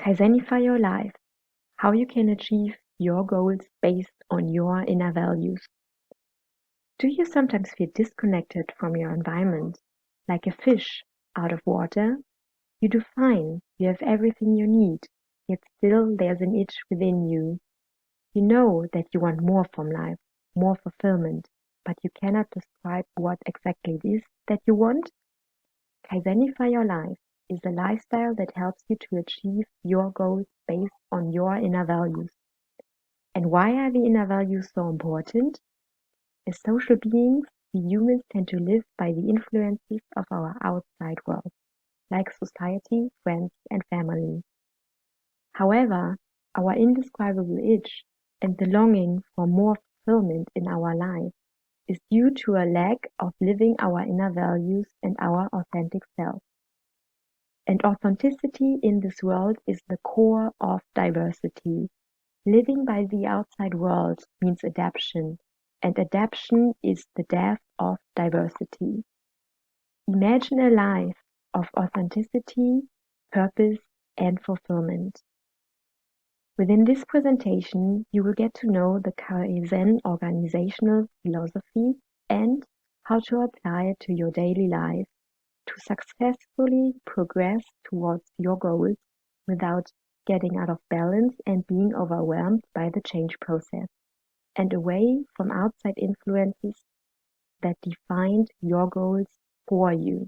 Kaizenify your life, how you can achieve your goals based on your inner values. Do you sometimes feel disconnected from your environment, like a fish out of water? You do fine, you have everything you need, yet still there's an itch within you. You know that you want more from life, more fulfillment, but you cannot describe what exactly it is that you want. Kaizenify your life is a lifestyle that helps you to achieve your goals based on your inner values. And why are the inner values so important? As social beings, we humans tend to live by the influences of our outside world, like society, friends, and family. However, our indescribable itch and the longing for more fulfillment in our life is due to a lack of living our inner values and our authentic self. And authenticity in this world is the core of diversity. Living by the outside world means adaptation, and adaptation is the death of diversity. Imagine a life of authenticity, purpose, and fulfillment. Within this presentation, you will get to know the Kaizen organizational philosophy and how to apply it to your daily life to successfully progress towards your goals without getting out of balance and being overwhelmed by the change process, and away from outside influences that defined your goals for you.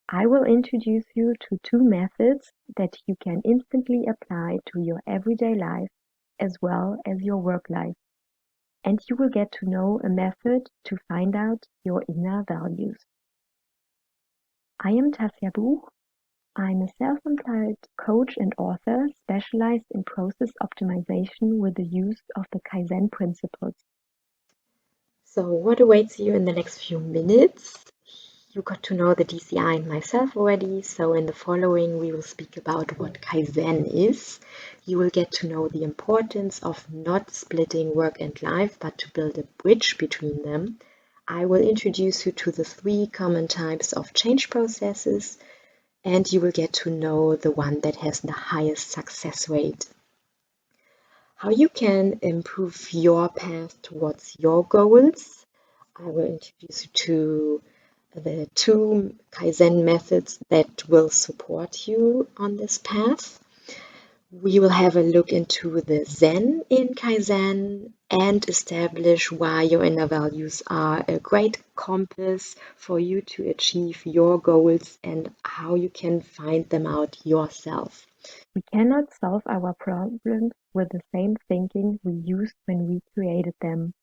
I will introduce you to two methods that you can instantly apply to your everyday life as well as your work life, and you will get to know a method to find out your inner values. I am Tasja Buch. I'm a self-employed coach and author specialized in process optimization with the use of the Kaizen principles. So what awaits you in the next few minutes? You got to know the DCI and myself already, so in the following we will speak about what Kaizen is. You will get to know the importance of not splitting work and life, but to build a bridge between them. I will introduce you to the 3 common types of change processes, and you will get to know the one that has the highest success rate. How you can improve your path towards your goals. I will introduce you to the 2 Kaizen methods that will support you on this path. We will have a look into the Zen in Kaizen and establish why your inner values are a great compass for you to achieve your goals and how you can find them out yourself. We cannot solve our problems with the same thinking we used when we created them.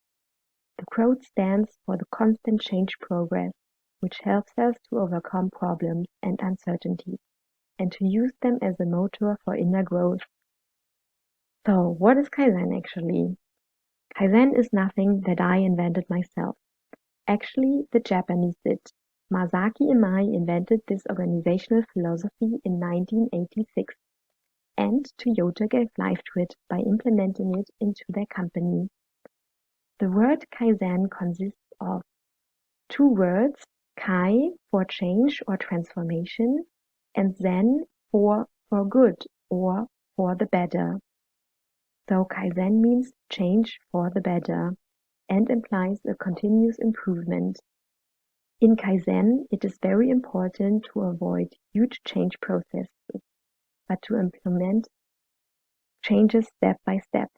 The growth stands for the constant change progress, which helps us to overcome problems and uncertainties, and to use them as a motor for inner growth. So, what is Kaizen actually? Kaizen is nothing that I invented myself. Actually, the Japanese did. Masaki Imai invented this organizational philosophy in 1986, and Toyota gave life to it by implementing it into their company. The word Kaizen consists of 2 words, Kai for change or transformation, and Zen for good or for the better. So Kaizen means change for the better and implies a continuous improvement. In Kaizen, it is very important to avoid huge change processes, but to implement changes step by step.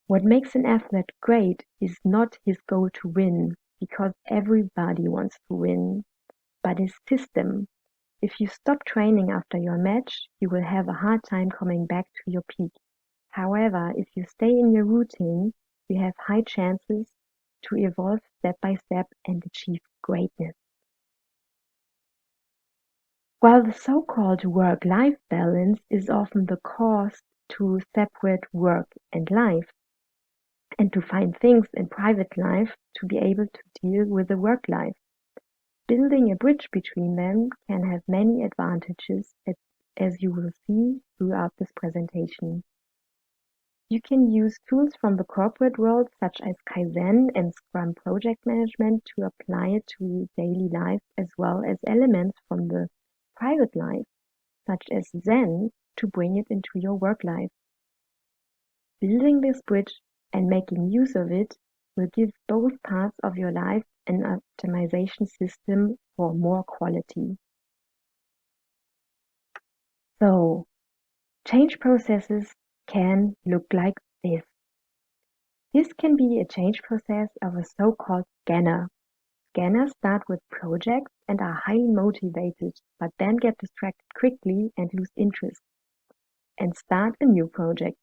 What makes an athlete great is not his goal to win, because everybody wants to win, but his system. If you stop training after your match, you will have a hard time coming back to your peak. However, if you stay in your routine, you have high chances to evolve step by step and achieve greatness. While the so-called work-life balance is often the cost to separate work and life, and to find things in private life to be able to deal with the work life. Building a bridge between them can have many advantages, as you will see throughout this presentation. You can use tools from the corporate world such as Kaizen and Scrum project management to apply it to daily life, as well as elements from the private life such as Zen, to bring it into your work life. Building this bridge and making use of it will give both parts of your life an optimization system for more quality. So, change processes can look like this. This can be a change process of a so-called scanner. Scanners start with projects and are highly motivated, but then get distracted quickly and lose interest and start a new project.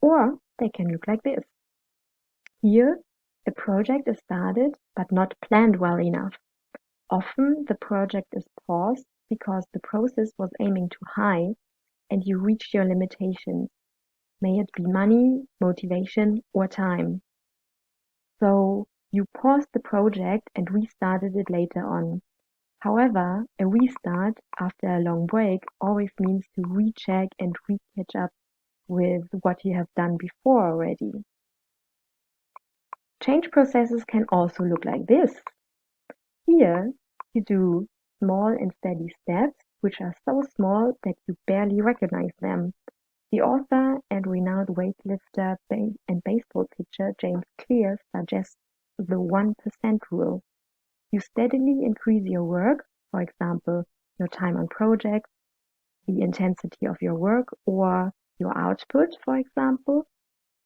Or they can look like this. Here, a project is started but not planned well enough. Often the project is paused because the process was aiming too high and you reached your limitations, may it be money, motivation, or time. So you paused the project and restarted it later on. However, a restart after a long break always means to recheck and re-catch up with what you have done before already. Change processes can also look like this. Here, you do small and steady steps, which are so small that you barely recognize them. The author and renowned weightlifter and baseball pitcher James Clear suggests the 1% rule. You steadily increase your work, for example, your time on projects, the intensity of your work, or your output, for example,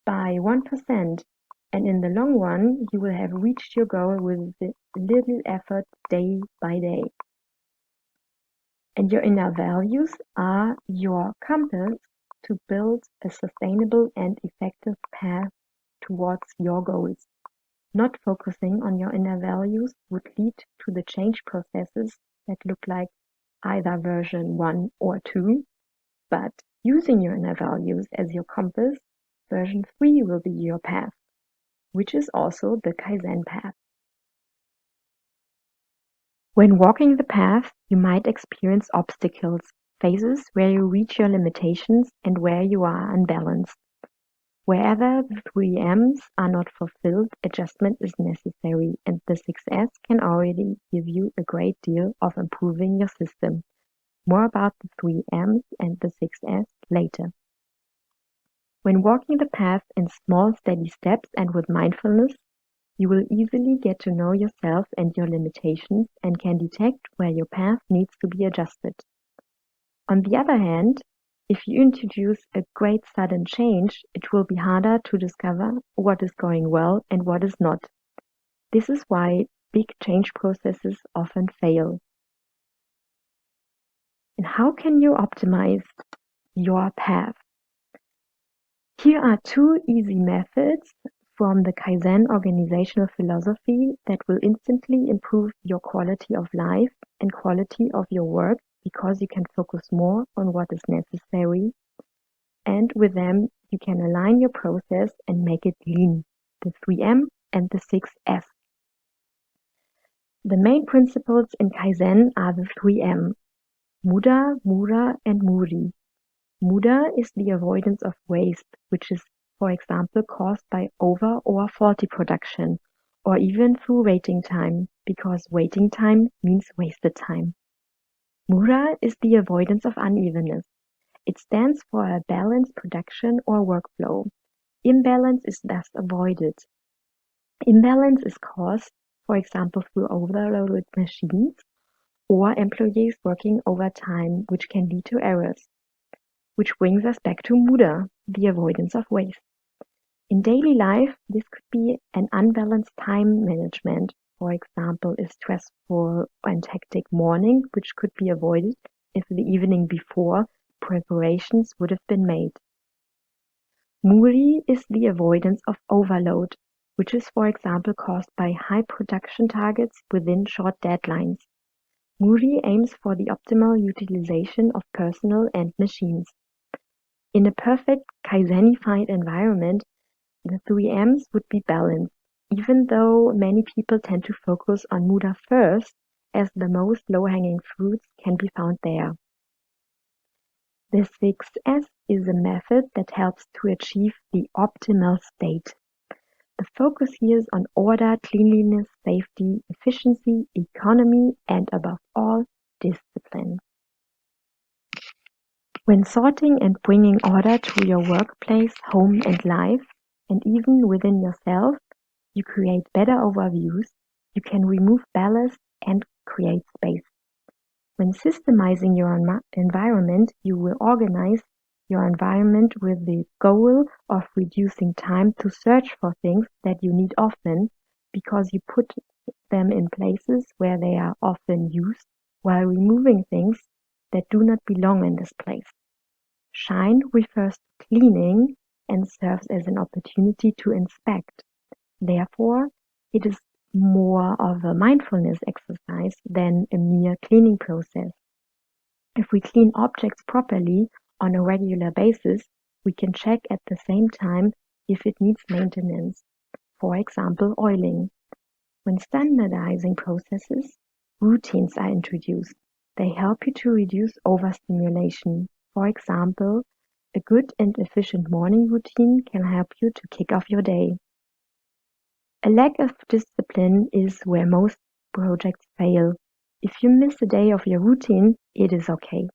by 1%. And in the long run, you will have reached your goal with little effort day by day. And your inner values are your compass to build a sustainable and effective path towards your goals. Not focusing on your inner values would lead to the change processes that look like either version 1 or 2, but using your inner values as your compass, version 3 will be your path, which is also the Kaizen path. When walking the path, you might experience obstacles, phases where you reach your limitations and where you are unbalanced. Wherever the 3Ms are not fulfilled, adjustment is necessary, and the 6S can already give you a great deal of improving your system. More about the 3Ms and the 6S later. When walking the path in small, steady steps and with mindfulness, you will easily get to know yourself and your limitations and can detect where your path needs to be adjusted. On the other hand, if you introduce a great sudden change, it will be harder to discover what is going well and what is not. This is why big change processes often fail. And how can you optimize your path? Here are two easy methods from the Kaizen organizational philosophy that will instantly improve your quality of life and quality of your work because you can focus more on what is necessary, and with them you can align your process and make it lean, the 3M and the 6S. The main principles in Kaizen are the 3M, Muda, Mura, and Muri. Muda is the avoidance of waste, which is, for example, caused by over or faulty production, or even through waiting time, because waiting time means wasted time. Mura is the avoidance of unevenness. It stands for a balanced production or workflow. Imbalance is thus avoided. Imbalance is caused, for example, through overloaded machines or employees working overtime, which can lead to errors. Which brings us back to Muda, the avoidance of waste. In daily life, this could be an unbalanced time management, for example, a stressful and hectic morning, which could be avoided if the evening before preparations would have been made. Muri is the avoidance of overload, which is, for example, caused by high production targets within short deadlines. Muri aims for the optimal utilization of personnel and machines. In a perfect Kaizenified environment, the 3Ms would be balanced, even though many people tend to focus on Muda first, as the most low-hanging fruits can be found there. The 6S is a method that helps to achieve the optimal state. The focus here is on order, cleanliness, safety, efficiency, economy, and above all, discipline. When sorting and bringing order to your workplace, home and life, and even within yourself, you create better overviews, you can remove ballast and create space. When systemizing your environment, you will organize your environment with the goal of reducing time to search for things that you need often, because you put them in places where they are often used, while removing things that do not belong in this place. Shine refers to cleaning and serves as an opportunity to inspect. Therefore, it is more of a mindfulness exercise than a mere cleaning process. If we clean objects properly on a regular basis, we can check at the same time if it needs maintenance, for example, oiling. When standardizing processes, routines are introduced. They help you to reduce overstimulation. For example, a good and efficient morning routine can help you to kick off your day. A lack of discipline is where most projects fail. If you miss a day of your routine, it is okay.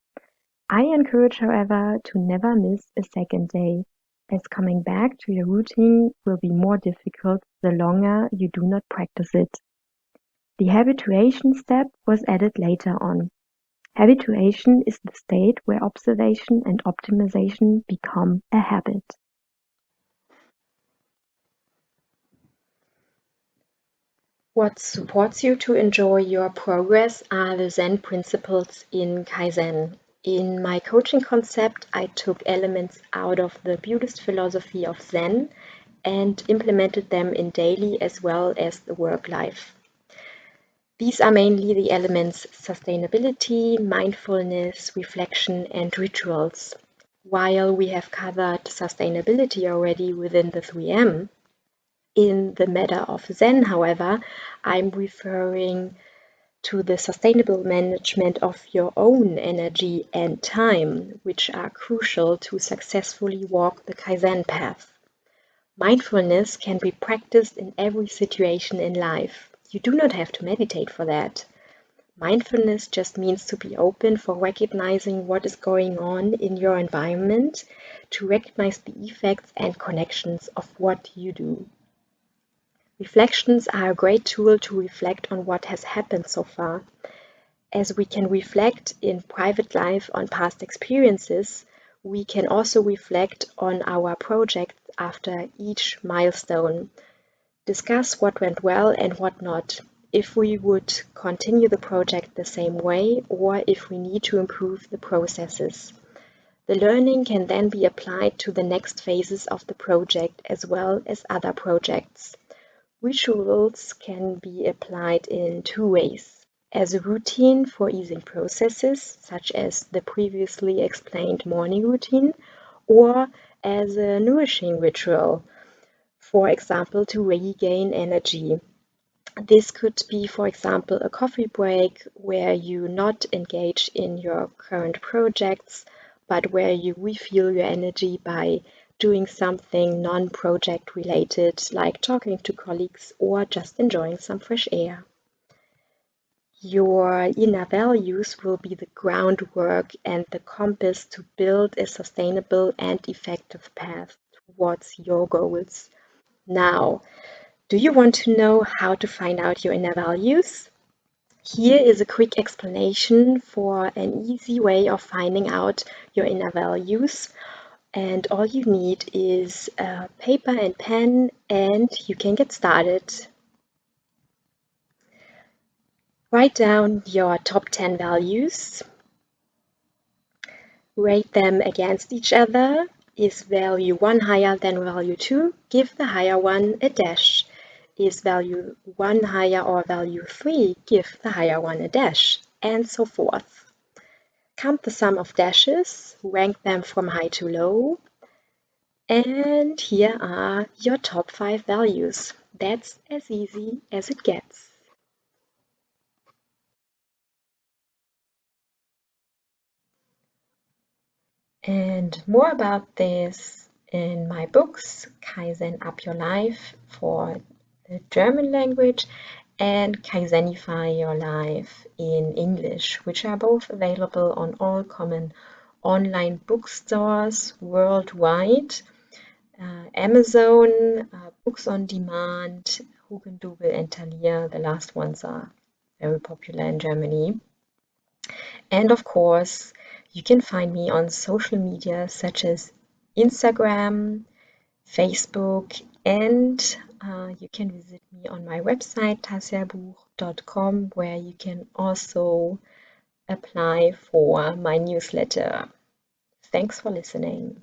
I encourage, however, to never miss a second day, as coming back to your routine will be more difficult the longer you do not practice it. The habituation step was added later on. Habituation is the state where observation and optimization become a habit. What supports you to enjoy your progress are the Zen principles in Kaizen. In my coaching concept, I took elements out of the Buddhist philosophy of Zen and implemented them in daily as well as the work life. These are mainly the elements sustainability, mindfulness, reflection, and rituals. While we have covered sustainability already within the 3M, in the matter of Zen, however, I'm referring to the sustainable management of your own energy and time, which are crucial to successfully walk the Kaizen path. Mindfulness can be practiced in every situation in life. You do not have to meditate for that. Mindfulness just means to be open for recognizing what is going on in your environment, to recognize the effects and connections of what you do. Reflections are a great tool to reflect on what has happened so far. As we can reflect in private life on past experiences, we can also reflect on our projects after each milestone. Discuss what went well and what not, if we would continue the project the same way or if we need to improve the processes. The learning can then be applied to the next phases of the project as well as other projects. Rituals can be applied in two ways: as a routine for easing processes, such as the previously explained morning routine, or as a nourishing ritual, for example, to regain energy. This could be, for example, a coffee break where you not engage in your current projects, but where you refuel your energy by doing something non-project related, like talking to colleagues or just enjoying some fresh air. Your inner values will be the groundwork and the compass to build a sustainable and effective path towards your goals. Now, do you want to know how to find out your inner values? Here is a quick explanation for an easy way of finding out your inner values. And all you need is a paper and pen, and you can get started. Write down your top 10 values. Rate them against each other. Is value 1 higher than value 2? Give the higher one a dash. Is value 1 higher or value 3? Give the higher one a dash, and so forth. Count the sum of dashes, rank them from high to low, and here are your top 5 values. That's as easy as it gets. And more about this in my books, Kaizen Up Your Life for the German language and Kaizenify Your Life in English, which are both available on all common online bookstores worldwide. Amazon, Books on Demand, Hugendubel and Thalia. The last ones are very popular in Germany. And of course, you can find me on social media such as Instagram, Facebook, and you can visit me on my website tasiabuch.com, where you can also apply for my newsletter. Thanks for listening.